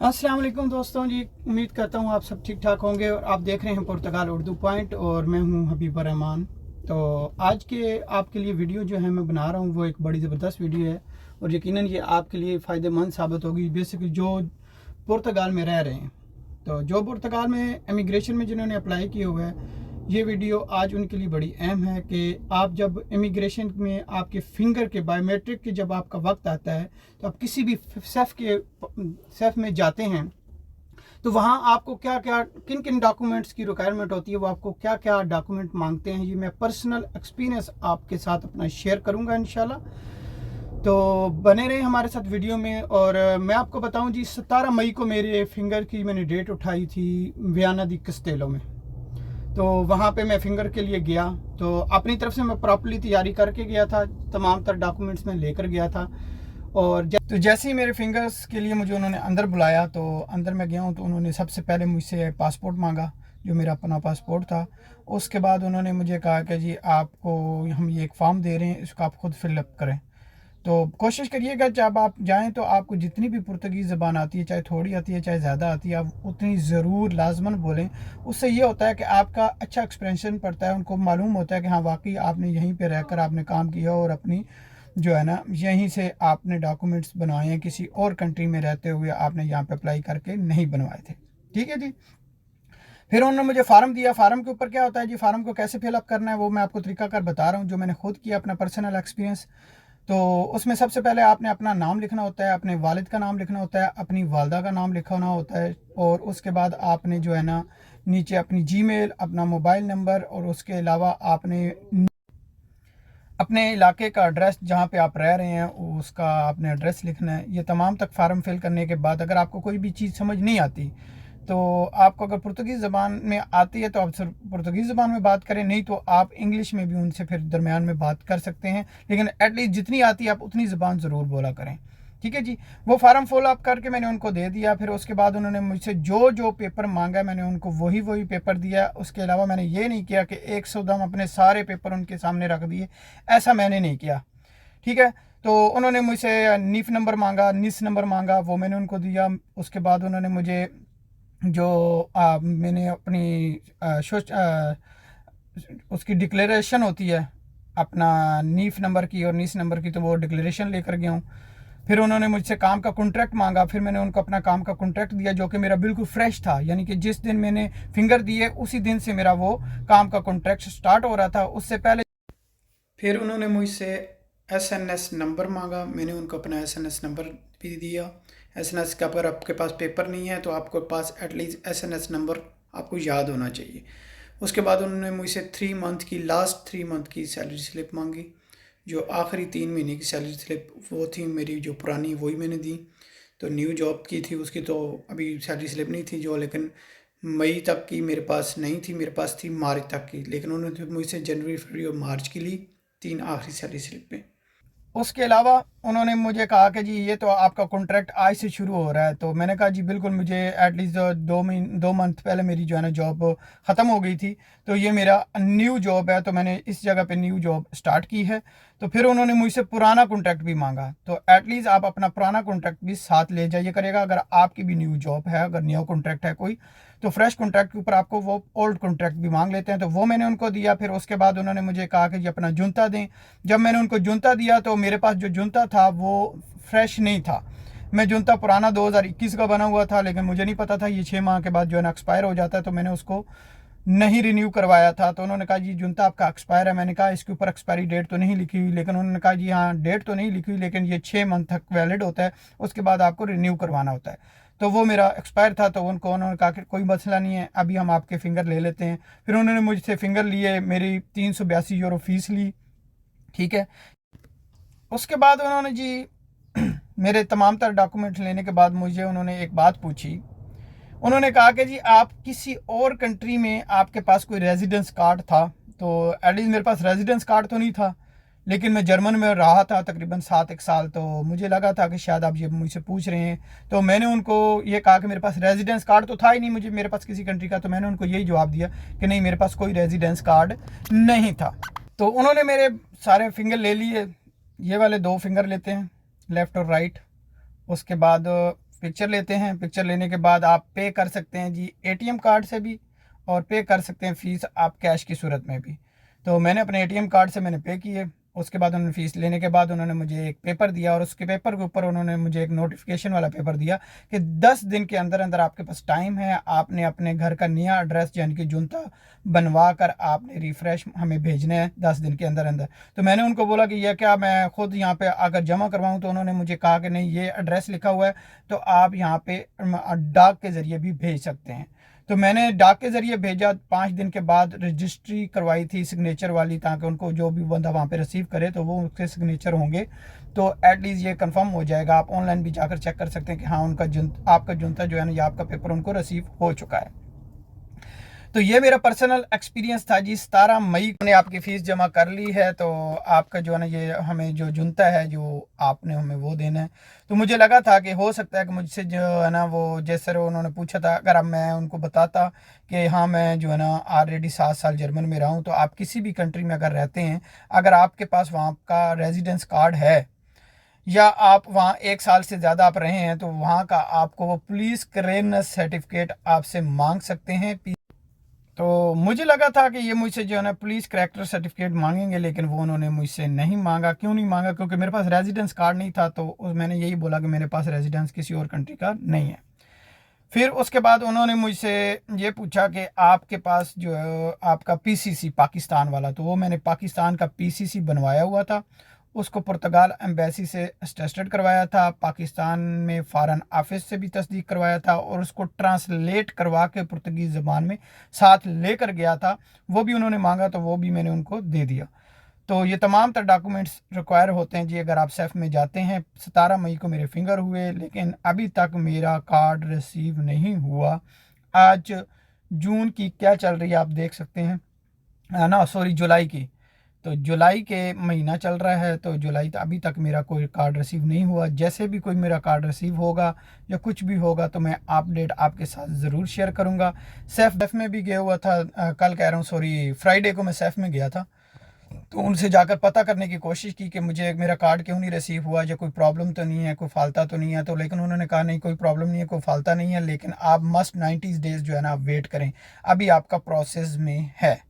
अस्सलाम वालेकुम दोस्तों जी, उम्मीद करता हूँ आप सब ठीक ठाक होंगे और आप देख रहे हैं पुर्तगाल उर्दू पॉइंट और मैं हूँ हबीब रहमान। तो आज के आपके लिए वीडियो जो है मैं बना रहा हूँ वो एक बड़ी ज़बरदस्त वीडियो है और यकीनन ये आपके लिए फ़ायदेमंद साबित होगी। बेसिकली जो पुर्तगाल में रह रहे हैं, तो जो पुर्तगाल में इमिग्रेशन में जिन्होंने अप्लाई किया हुआ है, ये वीडियो आज उनके लिए बड़ी अहम है कि आप जब इमिग्रेशन में आपके फिंगर के बायोमेट्रिक के जब आपका वक्त आता है तो आप किसी भी सेफ में जाते हैं तो वहाँ आपको क्या क्या किन किन डॉक्यूमेंट्स की रिक्वायरमेंट होती है, वो आपको क्या क्या डॉक्यूमेंट मांगते हैं। ये मैं पर्सनल एक्सपीरियंस आपके साथ अपना शेयर करूँगा इंशाल्लाह। तो बने रहे हमारे साथ वीडियो में। और मैं आपको बताऊं जी, 17 मई को मेरे फिंगर की मैंने डेट उठाई थी वियाना दी कस्टेलो में। तो वहाँ पे मैं फिंगर के लिए गया, तो अपनी तरफ से मैं प्रॉपर्ली तैयारी करके गया था, तमाम तर डॉक्यूमेंट्स में लेकर गया था। और तो जैसे ही मेरे फिंगर्स के लिए मुझे उन्होंने अंदर बुलाया, तो अंदर मैं गया हूँ तो उन्होंने सबसे पहले मुझसे पासपोर्ट मांगा, जो मेरा अपना पासपोर्ट था। उसके बाद उन्होंने मुझे कहा कि जी आपको हम ये एक फॉर्म दे रहे हैं, इसको आप खुद फिलअप करें। तो कोशिश करिएगा जब आप जाएं तो आपको जितनी भी पुर्तगीज़ ज़बान आती है, चाहे थोड़ी आती है चाहे ज़्यादा आती है, आप उतनी ज़रूर लाजमन बोलें। उससे ये होता है कि आपका अच्छा एक्सप्रेशन पड़ता है, उनको मालूम होता है कि हाँ वाकई आपने यहीं पे रहकर आपने काम किया और अपनी जो है ना यहीं से आपने डॉक्यूमेंट्स बनवाए हैं, किसी और कंट्री में रहते हुए आपने यहाँ पे अप्लाई करके नहीं बनवाए थे। ठीक है जी। फिर उन्होंने मुझे फार्म दिया। फार्म के ऊपर क्या होता है जी, फार्म को कैसे फिलअप करना है वो मैं आपको तरीकाकार बता रहा हूँ, जो मैंने खुद किया, अपना पर्सनल एक्सपीरियंस। तो उसमें सबसे पहले आपने अपना नाम लिखना होता है, अपने वालिद का नाम लिखना होता है, अपनी वालदा का नाम लिखना होता है, और उसके बाद आपने जो है ना नीचे अपनी जीमेल, अपना मोबाइल नंबर, और उसके अलावा आपने अपने इलाके का एड्रेस, जहाँ पे आप रह रहे हैं उसका आपने एड्रेस लिखना है। ये तमाम तक फार्म फिल करने के बाद अगर आपको कोई भी चीज़ समझ नहीं आती, तो आपको अगर पुर्तगीज़ ज़बान में आती है तो आप सिर्फ पुर्तगीज़ ज़बान में बात करें, नहीं तो आप इंग्लिश में भी उनसे फिर दरमियान में बात कर सकते हैं, लेकिन एटलीस्ट जितनी आती है आप उतनी ज़बान ज़रूर बोला करें। ठीक है जी। वो फार्म फुल अप करके मैंने उनको दे दिया। फिर उसके बाद उन्होंने मुझसे जो जो पेपर मांगा मैंने उनको वही वही पेपर दिया। उसके अलावा मैंने ये नहीं किया कि एक सौ दम अपने सारे पेपर उनके सामने रख दिए, ऐसा मैंने नहीं किया। ठीक है। तो उन्होंने मुझसे नीफ नंबर मांगा, निस नंबर मांगा, वो मैंने उनको दिया। उसके बाद उन्होंने मुझे जो मैंने अपनी उसकी डिक्लेरेशन होती है अपना नीफ नंबर की और नीस नंबर की, तो वो डिक्लेरेशन लेकर गया हूँ। फिर उन्होंने मुझसे काम का कॉन्ट्रैक्ट मांगा। फिर मैंने उनको अपना काम का कॉन्ट्रैक्ट दिया, जो कि मेरा बिल्कुल फ्रेश था, यानी कि जिस दिन मैंने फिंगर दिए उसी दिन से मेरा वो काम का कॉन्ट्रैक्ट स्टार्ट हो रहा था, उससे पहले। फिर उन्होंने मुझसे एसएनएस नंबर मांगा, मैंने उनको अपना एसएनएस नंबर भी दिया। एसएनएस का अगर आपके पास पेपर नहीं है तो आपके पास एटलीस्ट एसएनएस नंबर आपको याद होना चाहिए। उसके बाद उन्होंने मुझसे 3 मंथ की, लास्ट 3 मंथ की सैलरी स्लिप मांगी। जो आखिरी 3 महीने की सैलरी स्लिप वो थी मेरी, जो पुरानी वही मैंने दी। तो न्यू जॉब की थी उसकी तो अभी सैलरी स्लिप नहीं थी जो, लेकिन मई तक की मेरे पास नहीं थी, मेरे पास थी मार्च तक की। लेकिन उन्होंने मुझसे जनवरी, फरवरी और मार्च की ली, 3 आखिरी सैलरी स्लिप में। उसके अलावा उन्होंने मुझे कहा कि जी ये तो आपका कॉन्ट्रैक्ट आज से शुरू हो रहा है। तो मैंने कहा जी बिल्कुल, मुझे एटलीस्ट 2 मंथ पहले मेरी जो है ना जॉब ख़त्म हो गई थी, तो ये मेरा न्यू जॉब है, तो मैंने इस जगह पे न्यू जॉब स्टार्ट की है। तो फिर उन्होंने मुझसे पुराना कॉन्ट्रैक्ट भी मांगा, तो एटलीस्ट आप अपना पुराना कॉन्ट्रैक्ट भी साथ ले जाइए करेगा। अगर आपकी भी न्यू जॉब है, अगर न्यू कॉन्ट्रैक्ट है कोई, तो फ्रेश कॉन्ट्रैक्ट के ऊपर आपको वो ओल्ड कॉन्ट्रैक्ट भी मांग लेते हैं, तो वो मैंने उनको दिया। फिर उसके बाद उन्होंने मुझे कहा कि जी अपना जूता दें। जब मैंने उनको जूता दिया तो मेरे पास जो जूता था वो फ्रेश नहीं था। मैं जूता पुराना 2021 का बना हुआ था, लेकिन मुझे नहीं पता था ये 6 माह के बाद जो है ना एक्सपायर हो जाता है, तो मैंने उसको नहीं रिन्यू करवाया था। तो उन्होंने कहा जी जूता आपका एक्सपायर है। मैंने कहा इसके ऊपर एक्सपायरी डेट तो नहीं लिखी हुई, लेकिन उन्होंने कहा जी हाँ डेट तो नहीं लिखी हुई, लेकिन ये 6 मंथ तक वैलिड होता है, उसके बाद आपको रिन्यू करवाना होता है। तो वो मेरा एक्सपायर था, तो उन्होंने कहा कि कोई मसला नहीं है, अभी हम आपके फ़िंगर ले लेते हैं। फिर उन्होंने मुझसे फ़िंगर लिए, मेरी 382 यूरो फ़ीस ली। ठीक है। उसके बाद उन्होंने जी मेरे तमाम तर डॉक्यूमेंट्स लेने के बाद मुझे उन्होंने एक बात पूछी। उन्होंने कहा कि जी आप किसी और कंट्री में आपके पास कोई रेजिडेंस कार्ड था? तो एटलीस्ट मेरे पास रेजिडेंस कार्ड तो नहीं था, लेकिन मैं जर्मन में रहा था तकरीबन 7 एक साल, तो मुझे लगा था कि शायद आप ये मुझसे पूछ रहे हैं। तो मैंने उनको ये कहा कि मेरे पास रेजिडेंस कार्ड तो था ही नहीं, मुझे मेरे पास किसी कंट्री का। तो मैंने उनको यही जवाब दिया कि नहीं, मेरे पास कोई रेजिडेंस कार्ड नहीं था। तो उन्होंने मेरे सारे फिंगर ले लिए। ये वाले 2 फिंगर लेते हैं, लेफ़्ट और राइट। उसके बाद पिक्चर लेते हैं। पिक्चर लेने के बाद आप पे कर सकते हैं जी ATM कार्ड से भी, और पे कर सकते हैं फ़ीस आप कैश की सूरत में भी। तो मैंने अपने ATM कार्ड से मैंने पे किए। उसके बाद उन्होंने फ़ीस लेने के बाद उन्होंने मुझे एक पेपर दिया, और उसके पेपर के ऊपर उन्होंने मुझे एक नोटिफिकेशन वाला पेपर दिया कि 10 दिन के अंदर अंदर आपके पास टाइम है, आपने अपने घर का नया एड्रेस यानी कि जुनता बनवा कर आपने रिफ़्रेश हमें भेजना है 10 दिन के अंदर अंदर। तो मैंने उनको बोला कि यह क्या मैं ख़ुद यहाँ पे आकर जमा करवाऊँ? तो उन्होंने मुझे कहा कि नहीं, ये एड्रेस लिखा हुआ है तो आप यहाँ पे डाक के ज़रिए भी भेज सकते हैं। तो मैंने डाक के ज़रिए भेजा। 5 दिन के बाद रजिस्ट्री करवाई थी सिग्नेचर वाली, ताकि उनको जो भी बंदा वहाँ पे रिसीव करे तो वो उसके सिग्नेचर होंगे, तो एटलीस्ट ये कंफर्म हो जाएगा। आप ऑनलाइन भी जाकर चेक कर सकते हैं कि हाँ उनका आपका जुनता जो है ना, या आपका पेपर उनको रिसीव हो चुका है। तो ये मेरा पर्सनल एक्सपीरियंस था जी। 17 मई को ने आपकी फ़ीस जमा कर ली है, तो आपका जो है ना ये हमें जो जुनता है जो आपने हमें वो देना है। तो मुझे लगा था कि हो सकता है कि मुझसे जो है ना वो जैसे उन्होंने पूछा था, अगर अब मैं उनको बताता कि हाँ मैं जो है ना ऑलरेडी 7 साल जर्मन में रहा हूँ, तो आप किसी भी कंट्री में अगर रहते हैं, अगर आपके पास वहाँ का रेजिडेंस कार्ड है या आप वहाँ 1 साल से ज़्यादा आप रहे हैं, तो वहाँ का आपको वो पुलिस क्लियरेंस सर्टिफिकेट आपसे मांग सकते हैं। तो मुझे लगा था कि ये मुझसे जो है ना पुलिस करैक्टर सर्टिफिकेट मांगेंगे, लेकिन वो उन्होंने मुझसे नहीं मांगा। क्यों नहीं मांगा? क्योंकि मेरे पास रेजिडेंस कार्ड नहीं था। तो मैंने यही बोला कि मेरे पास रेजिडेंस किसी और कंट्री का नहीं है। फिर उसके बाद उन्होंने मुझसे ये पूछा कि आपके पास जो है आपका PCC पाकिस्तान वाला, तो वो मैंने पाकिस्तान का PCC बनवाया हुआ था। उसको पुर्तगाल एम्बेसी से अटेस्टेड करवाया था, पाकिस्तान में फ़ॉरेन ऑफिस से भी तस्दीक करवाया था, और उसको ट्रांसलेट करवा के पुर्तगीज़ ज़बान में साथ लेकर गया था। वो भी उन्होंने मांगा तो वो भी मैंने उनको दे दिया। तो ये तमाम तर डॉक्यूमेंट्स रिक्वायर होते हैं जी अगर आप सेफ में जाते हैं। 17 मई को मेरे फिंगर हुए, लेकिन अभी तक मेरा कार्ड रिसीव नहीं हुआ। आज जून की क्या चल रही है आप देख सकते हैं, ना सॉरी जुलाई की। तो जुलाई के महीना चल रहा है, तो जुलाई अभी तक मेरा कोई कार्ड रिसीव नहीं हुआ। जैसे भी कोई मेरा कार्ड रिसीव होगा या कुछ भी होगा तो मैं अपडेट आपके साथ ज़रूर शेयर करूंगा। सेफ में भी गया हुआ था, कल कह रहा हूँ सॉरी, फ्राइडे को मैं सेफ में गया था। तो उनसे जाकर पता करने की कोशिश की कि मुझे मेरा कार्ड क्यों नहीं रिसीव हुआ, या कोई प्रॉब्लम तो नहीं है, कोई फालता तो नहीं है। तो लेकिन उन्होंने कहा नहीं, कोई प्रॉब्लम नहीं है, कोई फालता नहीं है, लेकिन आप मस्ट 90 डेज़ जो है ना आप वेट करें, अभी आपका प्रोसेस में है।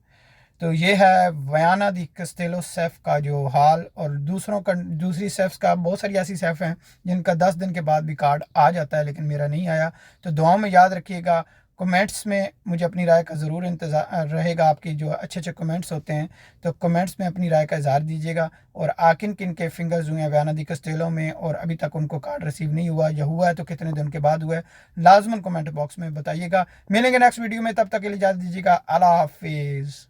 तो ये है वयाना दी कस्टेलो सेफ का जो हाल। और दूसरी सेफ्स का बहुत सारी ऐसी सेफ हैं जिनका 10 दिन के बाद भी कार्ड आ जाता है, लेकिन मेरा नहीं आया। तो दुआओं में याद रखिएगा। कमेंट्स में मुझे अपनी राय का ज़रूर इंतज़ार रहेगा, आपकी जो अच्छे अच्छे कमेंट्स होते हैं, तो कमेंट्स में अपनी राय का इज़हार दीजिएगा। और किन किन के फिंगर्स हुए हैं वयाना दी कस्टेलो में, और अभी तक उनको कार्ड रिसीव नहीं हुआ, या हुआ है तो कितने दिन के बाद हुआ है, लाजमन कमेंट बॉक्स में बताइएगा। मिलेंगे नेक्स्ट वीडियो में, तब तक के लिए इजाज़त दीजिएगा। अल्लाह हाफिज़।